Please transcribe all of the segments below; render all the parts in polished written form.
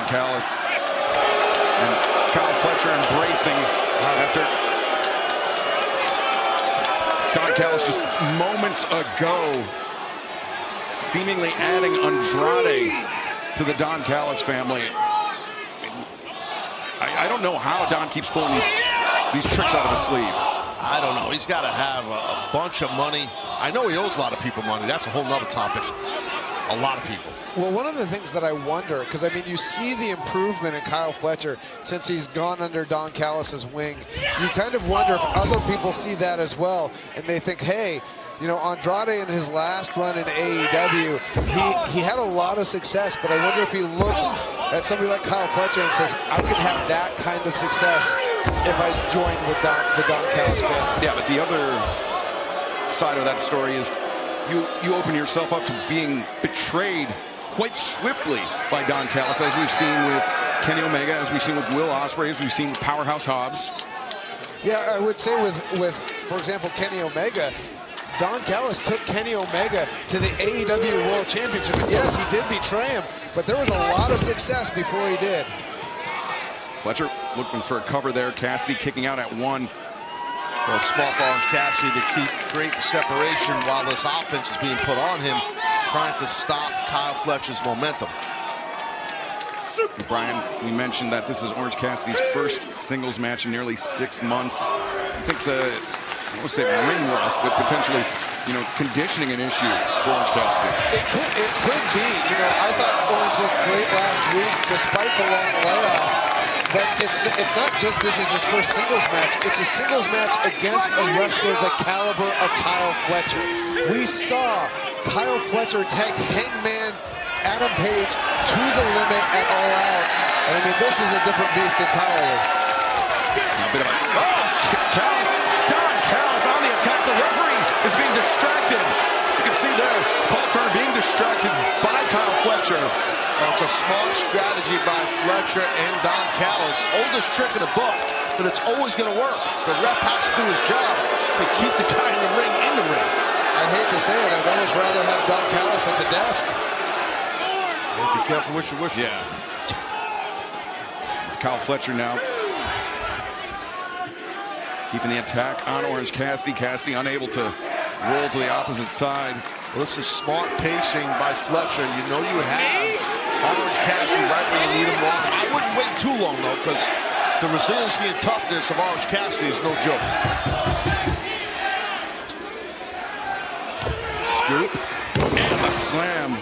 Callis. And Kyle Fletcher embracing after Don Callis just moments ago seemingly adding Andrade to the Don Callis family. I don't know how Don keeps pulling these tricks out of his sleeve. I don't know. He's got to have a bunch of money. I know he owes a lot of people money. That's a whole nother topic. A lot of people. Well, one of the things that I wonder, because I mean, you see the improvement in Kyle Fletcher since he's gone under Don Callis's wing. You kind of wonder if other people see that as well, and they think, hey, you know, Andrade in his last run in AEW, he had a lot of success, but I wonder if he looks at somebody like Kyle Fletcher and says, I could have that kind of success if I joined with the Don Callis family. Yeah, but the other side of that story is you open yourself up to being betrayed quite swiftly by Don Callis, as we've seen with Kenny Omega, as we've seen with Will Ospreay, as we've seen with Powerhouse Hobbs. Yeah, I would say with for example, Kenny Omega, Don Callis took Kenny Omega to the AEW World Championship. And yes, he did betray him, but there was a lot of success before he did. Fletcher looking for a cover there. Cassidy kicking out at one. Well, small for Orange Cassidy to keep creating separation while this offense is being put on him, trying to stop Kyle Fletcher's momentum. Brian, we mentioned that this is Orange Cassidy's first singles match in nearly 6 months. I think I won't say ring rust, but potentially, you know, conditioning an issue for Orange Cassidy. It could be. You know, I thought Orange looked great last week despite the long layoff. But it's not just this is his first singles match. It's a singles match against a wrestler the caliber of Kyle Fletcher. We saw Kyle Fletcher take Hangman Adam Page to the limit at All Out. And I mean, this is a different beast entirely. Don Callis on the attack. The referee is being distracted. You can see there, Paul Turner being distracted by Kyle Fletcher. It's a smart strategy by Fletcher and Don Callis. Oldest trick in the book, but it's always going to work. The ref has to do his job to keep the guy in the ring in the ring. I hate to say it, I'd almost rather have Don Callis at the desk. Be careful what you wish. Yeah. It's Kyle Fletcher now. Keeping the attack on Orange Cassidy. Cassidy unable to roll to the opposite side. Well, this is smart pacing by Fletcher. You know you have Orange Cassidy right when you need him long. I wouldn't wait too long, though, because the resiliency and toughness of Orange Cassidy is no joke. Scoop. And the slam.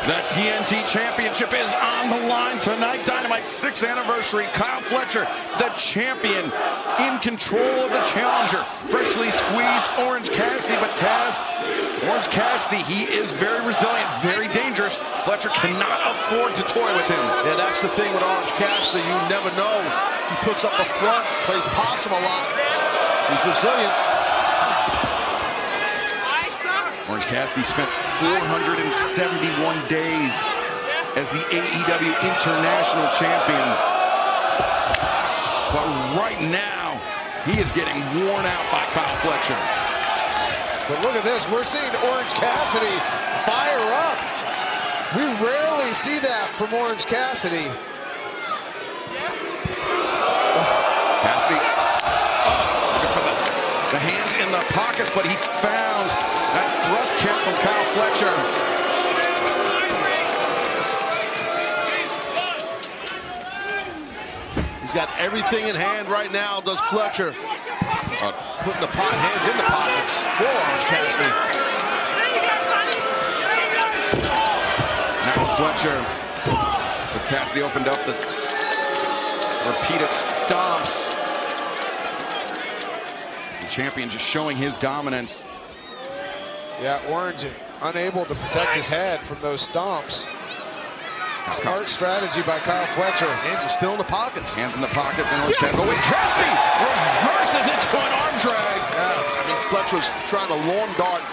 The TNT Championship is on the line tonight. Dynamite's 6th anniversary. Kyle Fletcher, the champion, in control of the challenger. Freshly squeezed Orange Cassidy, but Taz, Orange Cassidy, he is very resilient, very dangerous. Fletcher cannot afford to toy with him. Yeah, that's the thing with Orange Cassidy. You never know. He puts up a front, plays possum a lot. He's resilient. Orange Cassidy spent 471 days as the AEW International Champion. But right now, he is getting worn out by Kyle Fletcher. But look at this. We're seeing Orange Cassidy fire up. We rarely see that from Orange Cassidy. Cassidy looking for the hands in the pockets, but he found that thrust kick from Kyle Fletcher. He's got everything in hand right now, does Fletcher. Putting the hands in the pockets for Orange Cassidy. Now Fletcher, but Cassidy opened up this repeated stomps. The champion just showing his dominance. Yeah, Orange unable to protect his head from those stomps. Smart strategy by Kyle Fletcher. Hands are still in the pockets. Hands in the pockets, and Orange Cassidy. Oh, wait, Cassidy reverses into an arm drag. Yeah, I mean, Fletcher was trying to lawn dart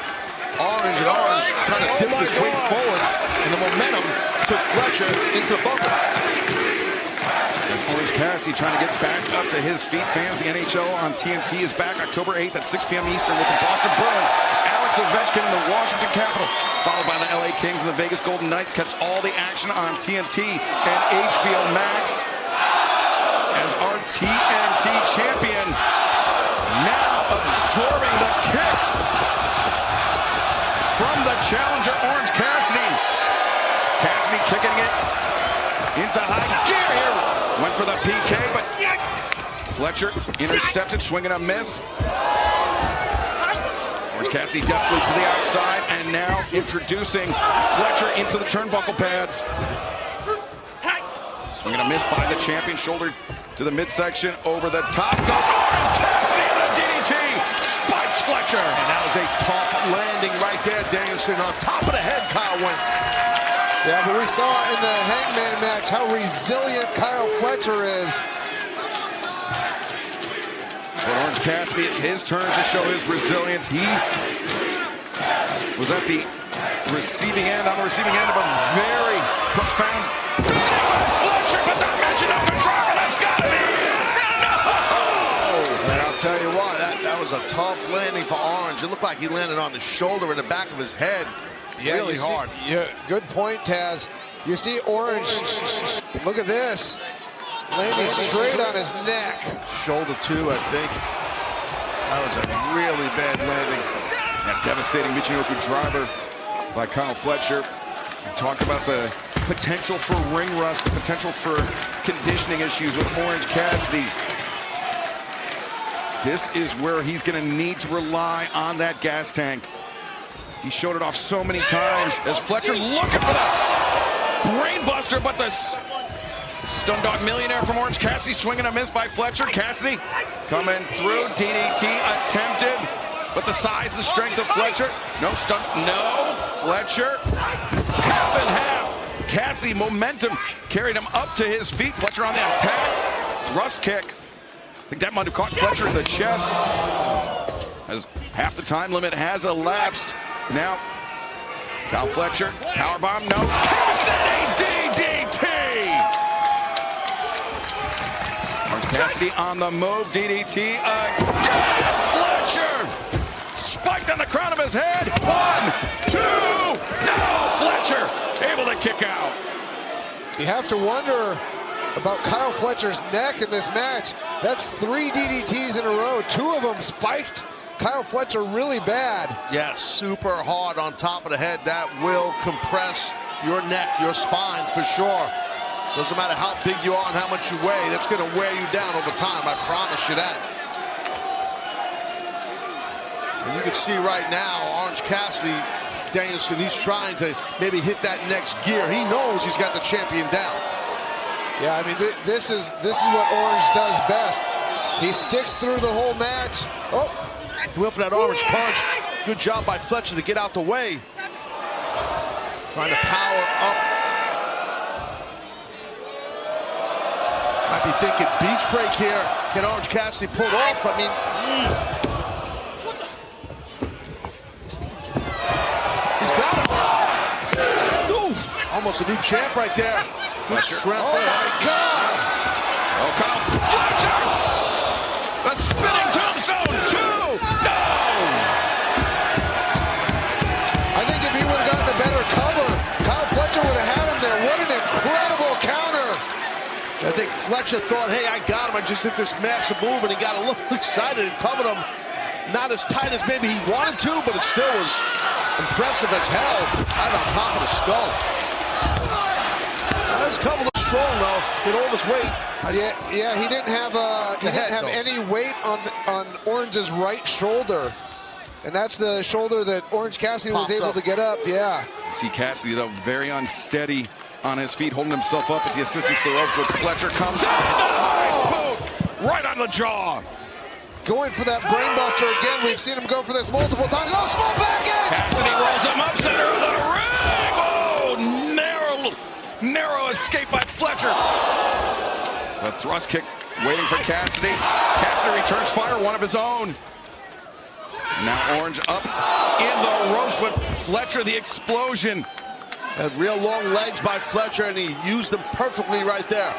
Orange, and Orange kind of dipped his weight forward, and the momentum took Fletcher into the bucket. As Orange Cassidy trying to get back up to his feet. Fans, the NHL on TNT is back October 8th at 6 p.m. Eastern with the Boston Bruins. Alex Alex Ovechkin in the Washington Capitals, followed by the LA Kings and the Vegas Golden Knights. Catch all the action on TNT and HBO Max as our TNT champion now absorbing the kicks from the challenger, Orange Cassidy. Cassidy kicking it into high gear here. Went for the PK, but Fletcher intercepted, swing and a miss. Orange Cassidy definitely to the outside, and now introducing Fletcher into the turnbuckle pads. Swing and a miss by the champion, shoulder to the midsection, over the top. Go Orange Cassidy and a DDT. Spikes Fletcher. And that was a tough landing right there, Danielson. On top of the head, Kyle went. Yeah, but we saw in the Hangman match how resilient Kyle Fletcher is. For Orange Cassidy, it's his turn to show his resilience. He was at the receiving end, on the receiving end of a very profound Fletcher, but the mention of the driver, that's gotta be no! And I'll tell you what, that was a tough landing for Orange. It looked like he landed on the shoulder and the back of his head. Yeah, really hard. Good point, Taz. You see Orange, look at this. Landing straight on his neck. Shoulder too, I think. That was a really bad landing. That devastating Michinoku driver by Kyle Fletcher. We talked about the potential for ring rust, the potential for conditioning issues with Orange Cassidy. This is where he's going to need to rely on that gas tank. He showed it off so many times as Fletcher looking for that brainbuster, but the Stone Dog Millionaire from Orange Cassidy swinging a miss by Fletcher. Cassidy coming through. DDT attempted, but the size, the strength of Fletcher. No stunt. No. Fletcher. Half and half. Cassidy momentum carried him up to his feet. Fletcher on the attack. Thrust kick. I think that might have caught Fletcher in the chest. As half the time limit has elapsed. Now, Kyle Fletcher. Powerbomb. No. Cassidy DDT. Cassidy on the move, DDT again. Fletcher spiked on the crown of his head. 1, 2, no! Fletcher able to kick out. You have to wonder about Kyle Fletcher's neck in this match. That's 3 DDTs in a row. 2 of them spiked Kyle Fletcher really bad. Yeah, super hard on top of the head. That will compress your neck, your spine for sure. Doesn't matter how big you are and how much you weigh, that's going to wear you down over time, I promise you that. And you can see right now, Orange Cassidy, Danielson, he's trying to maybe hit that next gear. He knows he's got the champion down. Yeah, I mean, this is what Orange does best. He sticks through the whole match. Oh, he went for that orange punch. Good job by Fletcher to get out the way. Trying to power up. Might be thinking beach break here. Can Orange Cassidy pull it off? I mean, he's got it. Oof. Almost a new champ right there. Good strength. Oh my God! Oh, Kyle Fletcher! The spinning tombstone. 2 down. I think if he would have gotten a better cover, Kyle Fletcher would have had him there. What an incredible counter! I think Fletcher thought, hey, I got him. I just did this massive move, and he got a little excited and covered him. Not as tight as maybe he wanted to, but it still was impressive as hell. Right on top of the skull. That's covered strong, though. Did all his weight. Yeah, he didn't have any weight on Orange's right shoulder. And that's the shoulder that Orange Cassidy was able to get up, yeah. You see Cassidy, though, very unsteady on his feet, holding himself up with the assistance to the ropes, but Fletcher comes out. Boom! Right on the jaw. Going for that brainbuster again. We've seen him go for this multiple times. Oh, small package! Cassidy rolls him up center of the ring. Oh, narrow escape by Fletcher. The thrust kick waiting for Cassidy. Cassidy returns fire, one of his own. Now Orange up in the ropes with Fletcher, the explosion. Had real long legs by Fletcher, and he used them perfectly right there.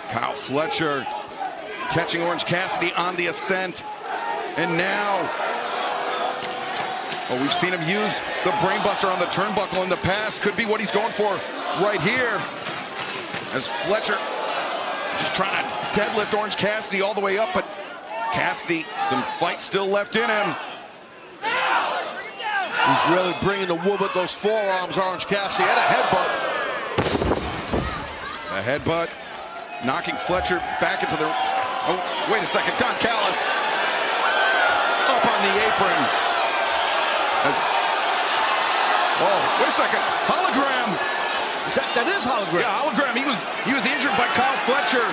Kyle Fletcher catching Orange Cassidy on the ascent. And now Well, we've seen him use the brainbuster on the turnbuckle in the past. Could be what he's going for right here. As Fletcher just trying to deadlift Orange Cassidy all the way up, but Cassidy, some fight still left in him. He's really bringing the wood with those forearms, Orange Cassidy, and a headbutt. A headbutt, knocking Fletcher back into the... Oh, wait a second, Don Callis up on the apron. Oh, wait a second, hologram. That is hologram. Yeah, hologram. He was injured by Kyle Fletcher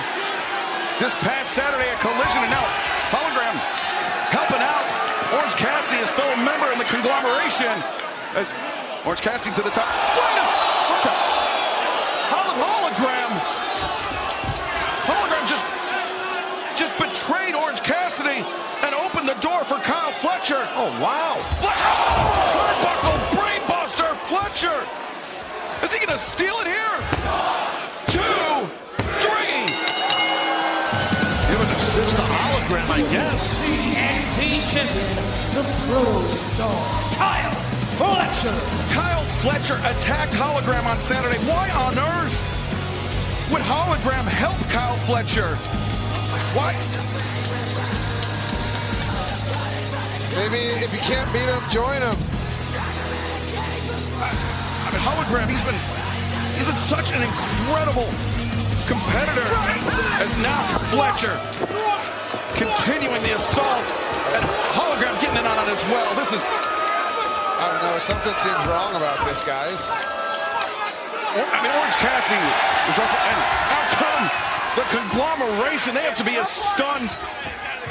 this past Saturday at Collision, and now hologram helping out Orange Cassidy, his fellow member in the conglomeration. As Orange Cassidy to the top. What the? Hologram. Hologram just betrayed Orange Cassidy and opened the door for Kyle Fletcher. Oh, wow. Fletcher! Turnbuckle brainbuster Fletcher! Is he going to steal it here? 2, 3. Give an assist to hologram, I guess. TNT champion, the Pro Star, Kyle Fletcher. Kyle Fletcher attacked hologram on Saturday. Why on earth would hologram help Kyle Fletcher? Why? Maybe if you can't beat him, join him. I mean, hologram, he's been such an incredible competitor. As now Fletcher continuing the assault, and hologram getting it on as well. This is, I don't know, something seems wrong about this, guys. I mean, Orange Cassidy is right, and out come the conglomeration. They have to be as stunned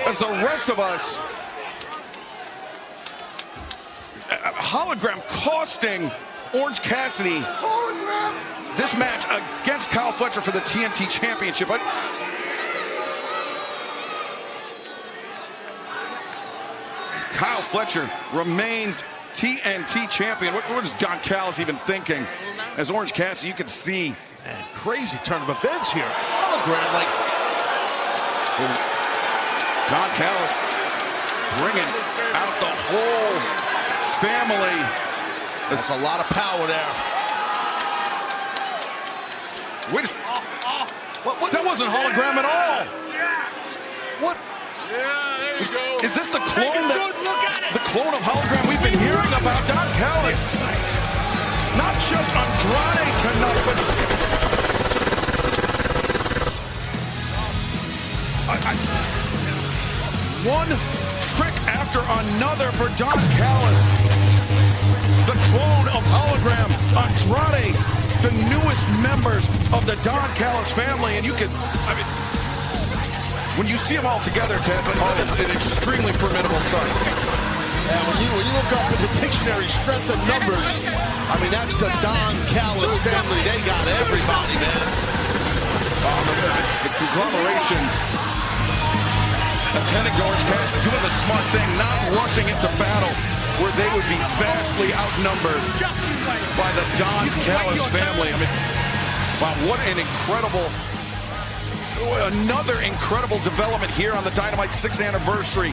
as the rest of us. Hologram costing Orange Cassidy this match against Kyle Fletcher for the TNT Championship. Kyle Fletcher remains TNT champion. What is Don Callis even thinking? As Orange Cassidy, you can see. Man, crazy turn of events here. Hologram, like... Don Callis bringing out the whole family. That's a lot of power there. Wait a second. What? That wasn't hologram at all. What? Yeah, there you go. Is this the clone the clone of hologram we've been hearing about? Don Callis. Not just Andrade tonight, but one trick after another for Don Callis. The clone of hologram, Andrade, the newest members of the Don Callis family, and you can, I mean, when you see them all together, Ted, it's an extremely formidable sight. Yeah, when you look up in the dictionary, strength of numbers, I mean, that's the Don Callis family. They got everybody, man. The conglomeration attending to Orange Cassidy, doing the smart thing, not rushing into battle where they would be vastly outnumbered by the Don Callis family. I mean, wow, what an another incredible development here on the Dynamite 6th anniversary.